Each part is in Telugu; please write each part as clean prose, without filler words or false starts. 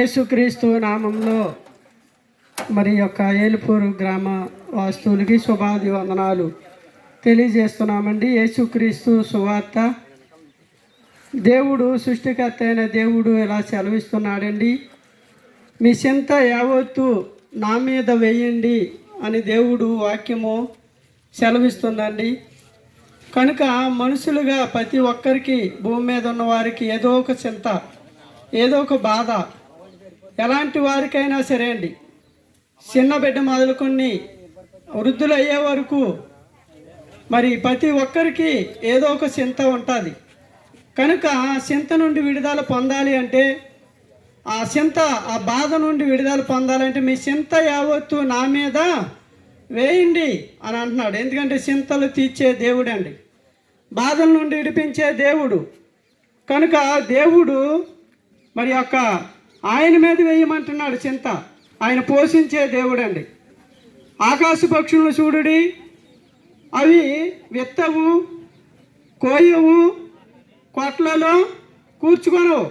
యేసుక్రీస్తు నామంలో మరి యొక్క ఏలుపూరు గ్రామ వాస్తువులకి శుభాది వందనాలు తెలియజేస్తున్నామండి. యేసుక్రీస్తు సువార్త దేవుడు సృష్టికర్త అయిన దేవుడు ఇలా సెలవిస్తున్నాడండి. మీ చింత యావత్తు నా మీద వేయండి అని దేవుడు వాక్యము సెలవిస్తుందండి. కనుక మనుషులుగా ప్రతి ఒక్కరికి భూమి మీద ఉన్న వారికి ఏదో ఒక చింత, ఏదో ఒక బాధ, ఎలాంటి వారికైనా సరే అండి, చిన్న బిడ్డ మొదలుకొని వృద్ధులు అయ్యే వరకు మరి ప్రతి ఒక్కరికి ఏదో ఒక చింత ఉంటుంది. కనుక చింత నుండి విడుదల పొందాలి అంటే, ఆ చింత, ఆ బాధ నుండి విడుదల పొందాలంటే మీ చింత యావత్తు నా మీద వేయండి అని అంటున్నాడు. ఎందుకంటే చింతలు తీర్చే దేవుడు అండి, బాధల నుండి విడిపించే దేవుడు. కనుక దేవుడు మరి యొక్క ఆయన మీద వేయమంటున్నాడు చింత. ఆయన పోషించే దేవుడు అండి. ఆకాశ పక్షులను చూడుడి, అవి విత్తవు, కోయవు, కొట్లలో కూర్చుకొనవు,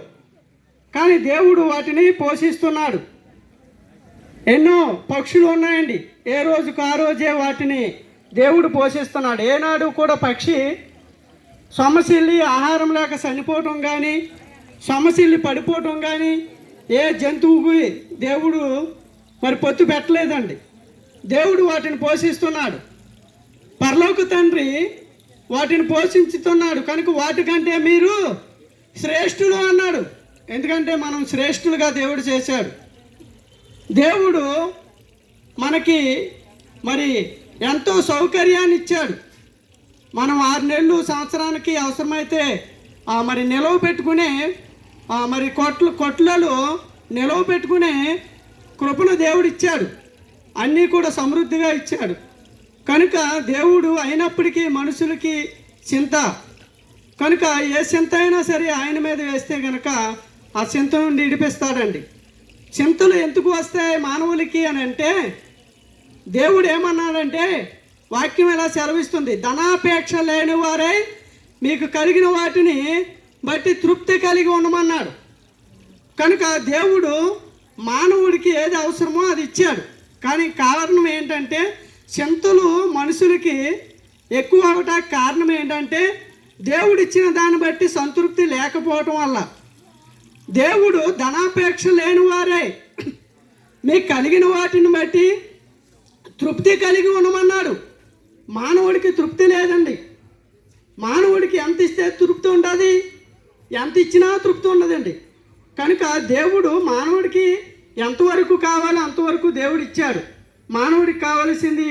కానీ దేవుడు వాటిని పోషిస్తున్నాడు. ఎన్నో పక్షులు ఉన్నాయండి, ఏ రోజుకు ఆ రోజే వాటిని దేవుడు పోషిస్తున్నాడు. ఏనాడు కూడా పక్షి సొమ్మసిల్లి ఆహారం లేక చనిపోవటం కానీ, సొమ్మసిల్లి పడిపోవటం కానీ ఏ జంతువుకి దేవుడు మరి పొత్తు పెట్టలేదండి. దేవుడు వాటిని పోషిస్తున్నాడు. పరలోక తండ్రి వాటిని పోషించుతున్నాడు. కనుక వాటికంటే మీరు శ్రేష్ఠులు అన్నాడు. ఎందుకంటే మనం శ్రేష్ఠులుగా దేవుడు చేశాడు. దేవుడు మనకి మరి ఎంతో సౌకర్యాన్ని ఇచ్చాడు. మనం 6 నెలలు సంవత్సరానికి అవసరమైతే మరి నిలవ పెట్టుకునే మరి కొట్లలో నిలవ పెట్టుకునే కృపను దేవుడు ఇచ్చాడు. అన్నీ కూడా సమృద్ధిగా ఇచ్చాడు. కనుక దేవుడు అయినప్పటికీ మనుషులకి చింత. కనుక ఏ చింత అయినా సరే ఆయన మీద వేస్తే కనుక ఆ చింత నుండి విడిపిస్తాడండి. చింతలు ఎందుకు వస్తాయి మానవులకి అని అంటే, దేవుడు ఏమన్నాడంటే, వాక్యం ఎలా సెలవిస్తుంది, ధనాపేక్ష లేని వారై మీకు కలిగిన వాటిని బట్టి తృప్తి కలిగి ఉండమన్నాడు. కనుక దేవుడు మానవుడికి ఏది అవసరమో అది ఇచ్చాడు. కానీ కారణం ఏంటంటే, చింతలు మనుషులకి ఎక్కువ అవటానికి కారణం ఏంటంటే, దేవుడు ఇచ్చిన దాన్ని బట్టి సంతృప్తి లేకపోవటం వల్ల. దేవుడు ధనాపేక్ష లేని వారే మీకు కలిగిన వాటిని బట్టి తృప్తి కలిగి ఉండమన్నాడు. మానవుడికి తృప్తి లేదండి. మానవుడికి ఎంత ఇస్తే తృప్తి ఉంటుంది, ఎంత ఇచ్చినా తృప్తి ఉండదండి. కనుక దేవుడు మానవుడికి ఎంతవరకు కావాలో అంతవరకు దేవుడు ఇచ్చాడు. మానవుడికి కావలసింది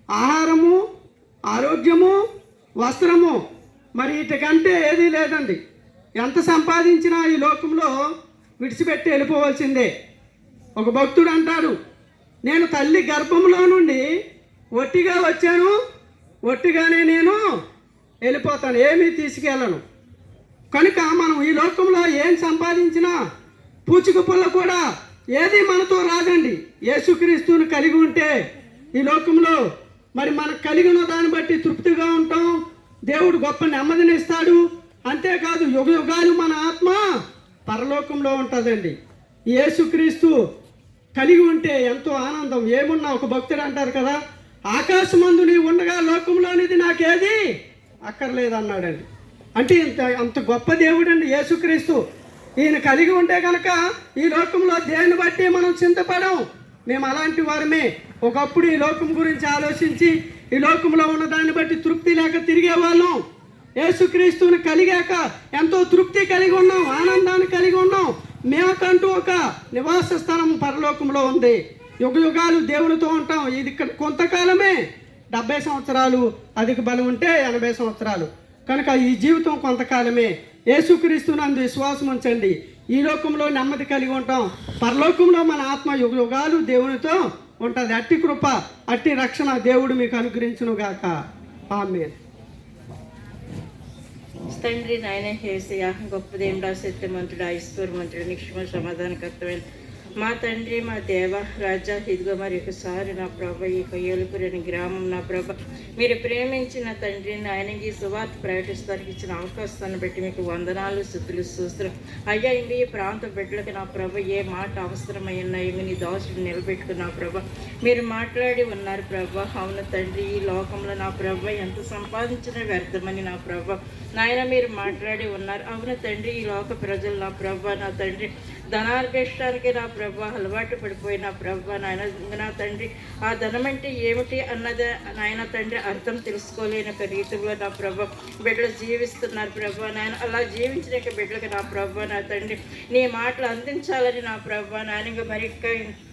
ఆహారము, ఆరోగ్యము, వస్త్రము, మరి వీటికంటే ఏదీ లేదండి. ఎంత సంపాదించినా ఈ లోకంలో విడిచిపెట్టి వెళ్ళిపోవాల్సిందే. ఒక భక్తుడు అంటాడు, నేను తల్లి గర్భంలో నుండి ఒట్టిగా వచ్చాను, ఒట్టిగానే నేను వెళ్ళిపోతాను, ఏమీ తీసుకెళ్ళను. కనుక మనం ఈ లోకంలో ఏం సంపాదించినా పూచిక పుల్ల కూడా ఏది మనతో రాదండి. యేసుక్రీస్తుని కలిగి ఉంటే ఈ లోకంలో మరి మనకు కలిగిన దాన్ని బట్టి తృప్తిగా ఉంటాం. దేవుడు గొప్ప నెమ్మదిని ఇస్తాడు. అంతేకాదు యుగ యుగాలు మన ఆత్మ పరలోకంలో ఉంటుందండి. యేసుక్రీస్తు కలిగి ఉంటే ఎంతో ఆనందం. ఏమున్నా ఒక భక్తుడు అంటారు కదా, ఆకాశమందు నీ ఉండగా లోకంలోనిది నాకేది అక్కర్లేదు అన్నాడండి. అంటే అంత గొప్ప దేవుడు అండి యేసుక్రీస్తు. ఈయన కలిగి ఉంటే కనుక ఈ లోకంలో దేన్ని బట్టి మనం చింతపడం. మేము అలాంటి వారమే. ఒకప్పుడు ఈ లోకం గురించి ఆలోచించి ఈ లోకంలో ఉన్న దాన్ని బట్టి తృప్తి లేక తిరిగే వాళ్ళం. యేసుక్రీస్తుని కలిగాక ఎంతో తృప్తి కలిగి ఉన్నాం, ఆనందాన్ని కలిగి ఉన్నాం. మేమకంటూ ఒక నివాస స్థలం పరలోకంలో ఉంది. యుగ యుగాలు దేవునితో ఉంటాం. ఇది ఇక్కడ కొంతకాలమే, 70 సంవత్సరాలు, అధిక బలం ఉంటే 80 సంవత్సరాలు. కనుక ఈ జీవితం కొంతకాలమే. యేసుక్రీస్తునందు విశ్వాసం ఉంచండి, ఈ లోకంలో నెమ్మది కలిగి ఉంటాం. పరలోకంలో మన ఆత్మ యుగ యుగాలు దేవునితో ఉంటుంది. అట్టి కృప, అట్టి రక్షణ దేవుడు మీకు అనుగ్రహించును గాక. ఆమేన్. తండ్రి నాయన యేసయ్యా, గొప్ప దేవుడా, సత్యమంతుడా, ఈశ్వరమంతుడా, నిక్షమ సమాధానకర్తమైన మా తండ్రి మా దేవ రాజా, ఇదిగో మరి ఒకసారి నా ప్రభ ఈ ఏలుపురని గ్రామం నా ప్రభ మీరు ప్రేమించిన తండ్రి నాయనకి సువార్త ప్రకటిస్తానికి ఇచ్చిన అవకాశాన్ని బట్టి మీకు వందనాలు, స్తుతులు, స్తోత్రం అయ్యా. ఇంక ఈ ప్రాంత బిడ్డలకు నా ప్రభ ఏ మాట అవసరమై ఉన్నాయి నీ దోషులు నిలబెట్టుకున్న ప్రభ మీరు మాట్లాడి ఉన్నారు ప్రభ. అవును తండ్రి, ఈ లోకంలో నా ప్రభ ఎంత సంపాదించిన వ్యర్థమని నా ప్రభ నాయన మీరు మాట్లాడి ఉన్నారు. అవును తండ్రి, ఈ లోక ప్రజలు నా ప్రభ నా తండ్రి ధనార్భేష్టానికి నా ప్రభ అలవాటు పడిపోయిన ప్రభ నాయన నా తండ్రి ఆ ధనం అంటే ఏమిటి అన్నది నాయన తండ్రి అర్థం తెలుసుకోలేని ఒక రీతిలో నా ప్రభ బిడ్డలు జీవిస్తున్నారు ప్రభ నాయన. అలా జీవించిన బిడ్డలకు నా ప్రభ నా తండ్రి నీ మాటలు అందించాలని నా ప్రభ నాయన మరి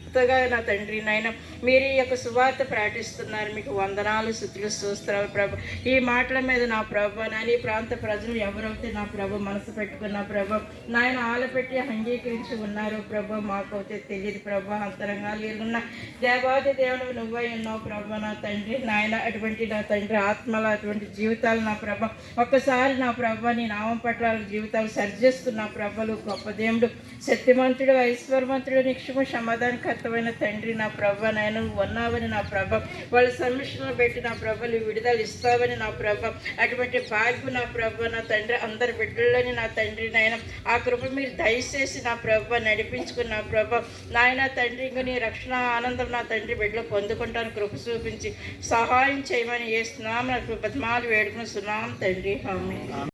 ఎంతగా నా తండ్రి నాయన మీరు ఈ యొక్క సువార్త ప్రకటిస్తున్నారు. మీకు వందనాలు, స్తుతులు, స్తోత్రాలు ప్రభ. ఈ మాటల మీద నా ప్రభ నాయన ఈ ప్రాంత ప్రజలు ఎవరైతే నా ప్రభ మనసు పెట్టుకున్న ప్రభ నాయన ఆలపెట్టి అంగీకరించి ఉన్నారు ప్రభ మాకైతే తెలియదు ప్రభ. అంతరంగాలు ఎరుగున్న దేవాది దేవుడు నువ్వై ఉన్నావు ప్రభ నా తండ్రి నాయన. అటువంటి నా తండ్రి ఆత్మల అటువంటి జీవితాలు నా ప్రభ ఒక్కసారి నా ప్రభ నీ నామం పట్ల జీవితాలు సరిచేస్తున్న ప్రభలు గొప్ప దేవుడు, శక్తిమంతుడు, ఐశ్వర్యవంతుడు, నిక్షమ సమాధానకర్తమైన తండ్రి నా ప్రభ నాయన ఉన్నావని నా ప్రభ వాళ్ళ సమస్యలను పెట్టి నా ప్రభలు విడుదల ఇస్తావని నా ప్రభ అటువంటి భాగ్యం నా ప్రభ నా తండ్రి అందరి బిడ్డలని నా తండ్రి నాయన ఆ కృప మీరు దయచేసి నా ప్రభ నడిపించుకున్న నా ప్రభ నాయన తండ్రి ఇంక నీ రక్షణ ఆనందం నా తండ్రి బిడ్డలు పొందుకుంటాను కృప చూపించి సహాయం చేయమని చేస్తున్నాం. నాకు బతిమాలు వేడుకుని సున్నాం తండ్రి. ఆమేన్.